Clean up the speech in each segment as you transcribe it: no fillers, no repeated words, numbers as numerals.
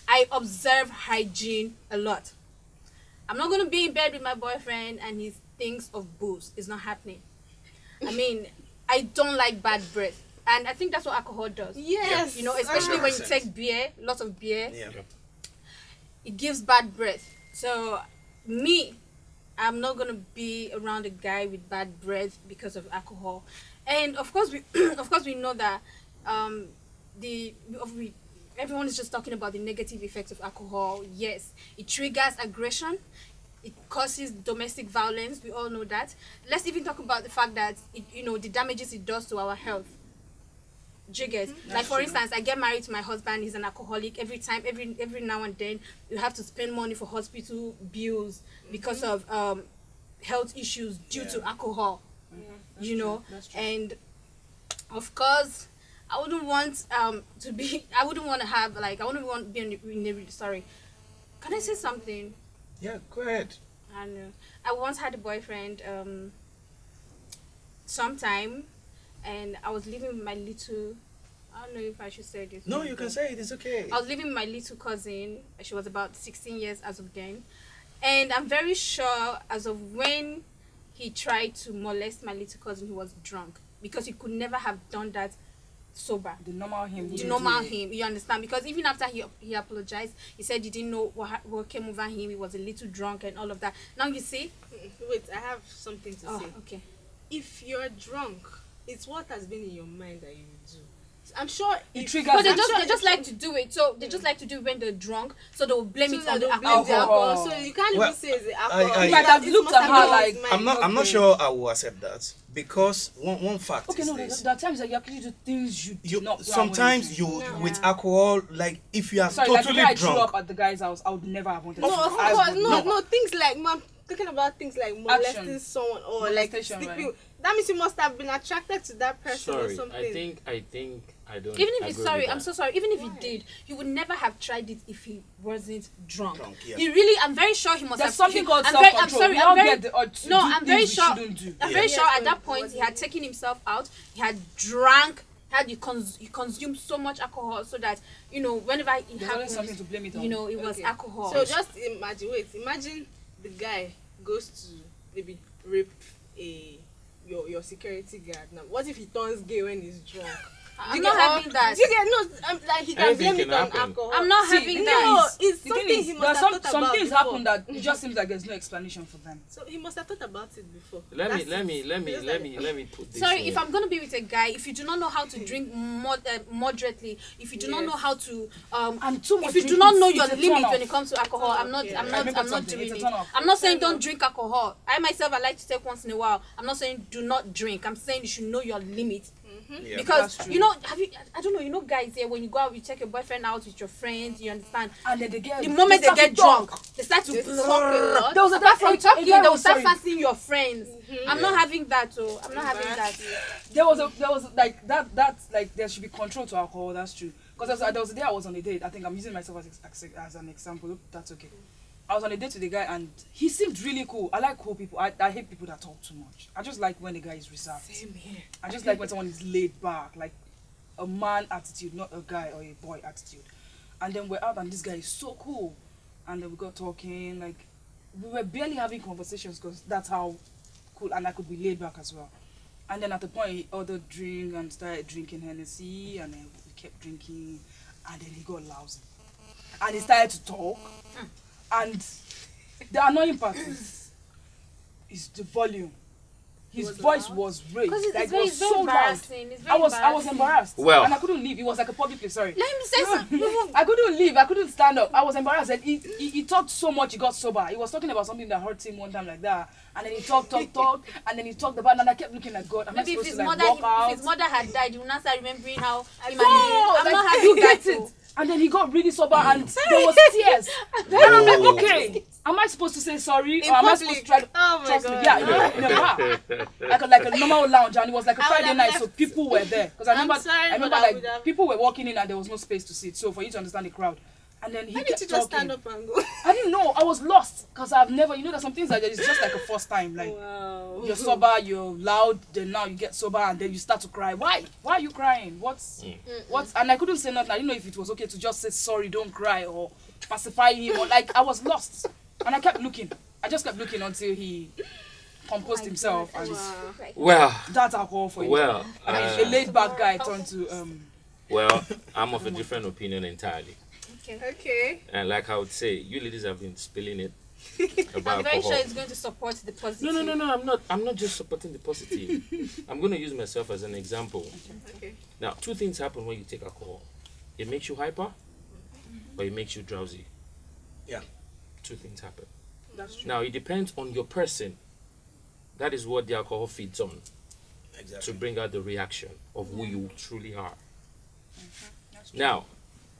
I observe hygiene a lot. I'm not going to be in bed with my boyfriend and he thinks of booze. It's not happening. I mean, I don't like bad breath. And I think that's what alcohol does. Yes. You know, especially 100%. when you take beer, lots of beer, Yeah. it gives bad breath. So, me, I'm not going to be around a guy with bad breath because of alcohol. And of course, we know that everyone is just talking about the negative effects of alcohol. Yes, it triggers aggression. It causes domestic violence. We all know that. Let's even talk about the fact that the damages it does to our health. Jiggers. Like for instance, I get married to my husband. He's an alcoholic. Every now and then, you have to spend money for hospital bills because of health issues due to alcohol. And of course, I wouldn't want to be. I wouldn't want to have I wouldn't want to be sorry. Can I say something? Yeah, go ahead. I know. I once had a boyfriend sometime, and I was living with my little. I don't know if I should say this. No, you can say it. It's okay. I was living with my little cousin. She was about 16 years as of then, and I'm very sure as of when he tried to molest my little cousin, he was drunk because he could never have done that sober. The normal him. You understand? Because even after he apologized, he said he didn't know what came over him. He was a little drunk and all of that. Now you see. Wait, I have something to say. Okay. If you're drunk, it's what has been in your mind that you do. I'm sure it triggers. But they just like to do it. So they just like to do it when they're drunk. So they will blame it on the alcohol. So you can't even say it's the alcohol. You might have looked at her like. I'm not sure I will accept that because one fact is this. There are times that you actually do things you do not. Sometimes with alcohol, like if you are totally I drunk. threw up at the guy's house, I would never have wanted. No, of course, no. Things like thinking about things like molesting someone or like sleeping. Right. That means you must have been attracted to that person or something. I think I don't. Even if he's sorry, I'm so sorry. Even if he did, he would never have tried it if he wasn't drunk. He really, I'm very sure he must There's have. something called self-control. I'm sorry. I'm very sure. I'm very sure at that point he had taken himself out. He had drank. He consumed so much alcohol so that whenever it happens, something to blame it on. It was alcohol. So just imagine the guy goes to maybe rape your security guard. Now, what if he turns gay when he's drunk? I'm not having that. He can blame it on alcohol. I'm not having that. No, it's something he must have thought about. Some things happen that it just seems like there's no explanation for them. So he must have thought about it before. Let me put this. Sorry, if I'm gonna be with a guy, if you do not know how to drink moderately, if you do not know how to if you do not know your limit when it comes to alcohol, I'm not doing it. I'm not saying don't drink alcohol. I myself, I like to take once in a while. I'm not saying do not drink. I'm saying you should know your limit. Yeah, because I don't know, guys here, when you go out, you take your boyfriend out with your friends, you understand, and then the moment they get drunk, they start to talk. There was a part from talking, they will start fancying your friends. I'm not having that. I'm not having that. There was like that like there should be control to alcohol. That's true. Because there was a day I was on a date. I think I'm using myself as an example. Hope that's okay. I was on a date with a guy and he seemed really cool. I like cool people. I hate people that talk too much. I just like when the guy is reserved. Same here. I just like when someone is laid back, like a man attitude, not a guy or a boy attitude. And then we're out and this guy is so cool. And then we got talking, like we were barely having conversations because that's how cool, and I could be laid back as well. And then at the point he ordered drink and started drinking Hennessy, and then we kept drinking, and then he got lousy. And he started to talk. And the annoying part is the volume. His voice was raised. Like, it was so loud. I was embarrassed. Well, and I couldn't leave. It was like a public place. Sorry. Let me say something. I couldn't leave. I couldn't stand up. I was embarrassed. And he talked so much. He got sober. He was talking about something that hurt him one time like that. And then he talked, and then he talked about. And I kept looking at God. Maybe if his mother had died, you will not start remembering how. I'm not having that. Too. And then he got really sober and there was tears. Then I'm like, okay, am I supposed to say sorry? Or am I supposed to try to trust me? Yeah, in a bar. Like a normal lounge, and it was like a Friday night, so people were there. Because I remember like people were walking in and there was no space to sit. So for you to understand the crowd. And then he Why kept didn't you just talking. stand up and go? I didn't know. I was lost because I've never, there's some things that it's just like a first time. Like Wow. you're sober, you're loud, then now you get sober, and then you start to cry. Why? Why are you crying? What's? And I couldn't say nothing. I didn't know if it was okay to just say sorry, don't cry, or pacify him, or like I was lost, and I kept looking. I just kept looking until he composed himself, and Well, that's alcohol for you. well, A laid back guy turned to well, I'm of a different opinion entirely. Okay. And like I would say, you ladies have been spilling it about I'm very alcohol. sure it's going to support the positive. No, I'm not just supporting the positive. I'm going to use myself as an example. Okay. Now, two things happen when you take alcohol. It makes you hyper, or it makes you drowsy. Yeah. Two things happen. That's true. Now, it depends on your person. That is what the alcohol feeds on, to Exactly. bring out the reaction of who you truly are. Now,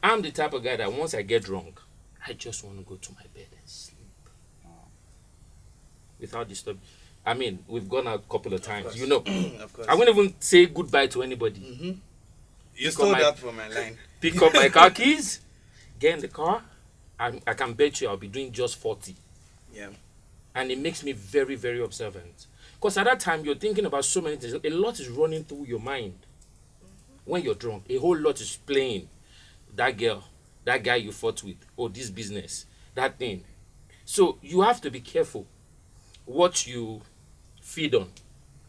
I'm the type of guy that once I get drunk, I just want to go to my bed and sleep. Without disturbing. I mean, we've gone out a couple of times, course. you know. Of course. I won't even say goodbye to anybody. You stole my- that from my line. Pick up my car keys, get in the car. I can bet you I'll be doing just 40. Yeah. And it makes me very, very observant. Because at that time, you're thinking about so many things. A lot is running through your mind. When you're drunk, a whole lot is playing. That girl, that guy you fought with, oh, this business, that thing. So you have to be careful what you feed on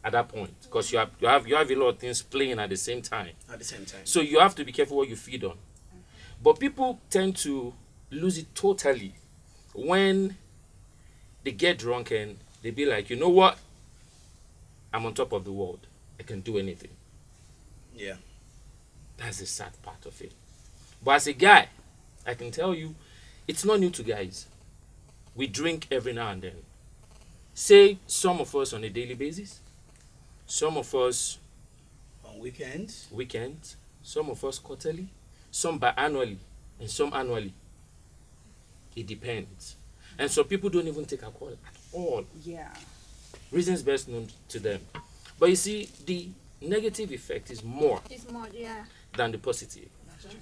at that point. Because you have a lot of things playing at the same time. At the same time. So you have to be careful what you feed on. But people tend to lose it totally when they get drunk and they be like, you know what? I'm on top of the world. I can do anything. Yeah. That's the sad part of it. But as a guy, I can tell you, it's not new to guys. We drink every now and then. Say some of us on a daily basis, some of us On weekends. weekends, some of us quarterly, some biannually, and some annually. It depends. And some people don't even take alcohol at all. yeah. Reasons best known to them. But you see, the negative effect is more It's more, yeah. than the positive.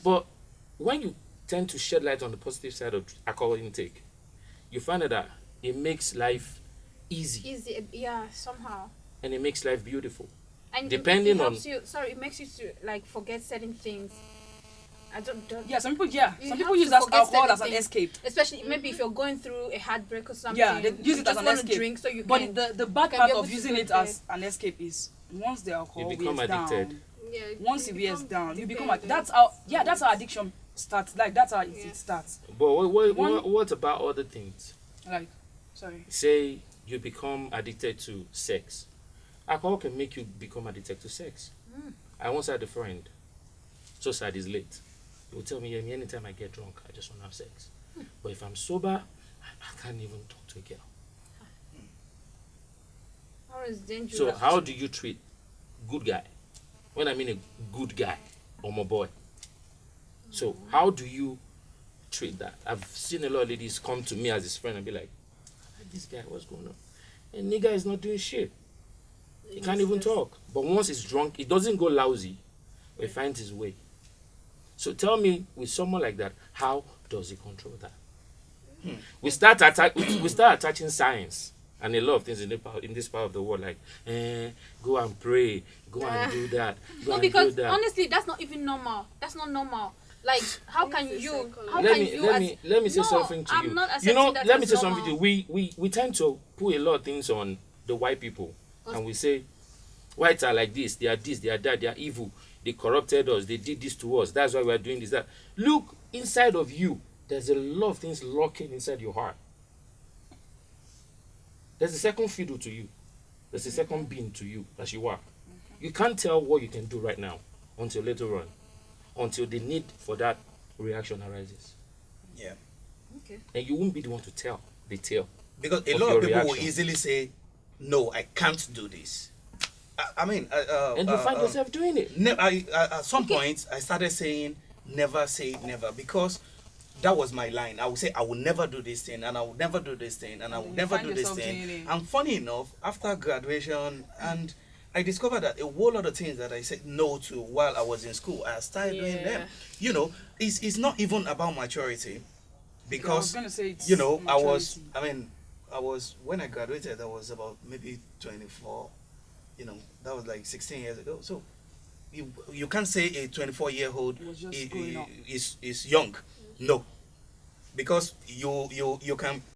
But when you tend to shed light on the positive side of alcohol intake, you find out that it makes life easy Easy, yeah, somehow. and it makes life beautiful. And Depending it helps on- you. Sorry, it makes you to like forget certain things. I don't. Yeah, some people, yeah. You Some have people to use that forget alcohol certain as an things. escape. Especially maybe if you're going through a heartbreak or something. Yeah, they use you it as just an want escape. to drink so you But can. the bad can part be able of to using go it there. as an escape is once the alcohol You become wears addicted. down, Yeah. once it you wears become down, you become dependent. that's how addiction starts. Like that's how Yeah. it starts. But One- what about other things? Like, sorry. Say you become addicted to sex. Alcohol can make you become addicted to sex. I once had a friend, so sad is late. He would tell me, Yemi, anytime I get drunk, I just want to have sex. But if I'm sober, I can't even talk to a girl. Or it's dangerous. So how do you treat good guy? When I mean a good guy or my boy. So how do you treat that? I've seen a lot of ladies come to me as his friend and be like, this guy, what's going on? And nigga is not doing shit. He can't even talk. But once he's drunk, he doesn't go lousy. But he finds his way. So tell me, with someone like that, how does he control that? We start attaching science and a lot of things in this part of the world, like go and pray, go and do that, go No, and because do that. honestly, that's not even normal. That's not normal. Like, how can It's a you? psychology. How let can me you? let me say No, something to I'm you. not You know, accepting that let me as say something to normal. you. We tend to put a lot of things on the white people, and we say whites are like this, they are that, they are evil, they corrupted us, they did this to us. That's why we are doing this. That look inside of you. There's a lot of things lurking inside your heart. There's a second fiddle to you. There's a second being to you as you are. You can't tell what you can do right now until later on, until the need for that reaction arises. Yeah. Okay. And you won't be the one to tell the tale. Because a Of lot your of people will reaction. easily say, no, I can't do this. I mean, And you find yourself doing it. at some point, I started saying, never say never, because that was my line. I would say, I will never do this thing, and I will never do this thing, and I will you never find do this yourself thing. doing it. And funny enough, after graduation, and I discovered that a whole lot of things that I said no to while I was in school, I started doing them. Yeah. You know, it's not even about maturity, Yeah, I was because gonna say it's you know maturity. I was when I graduated I was about maybe 24. You know, that was like 16 years ago. So you can't say a 24-year-old It was just growing up. is young. No, because you can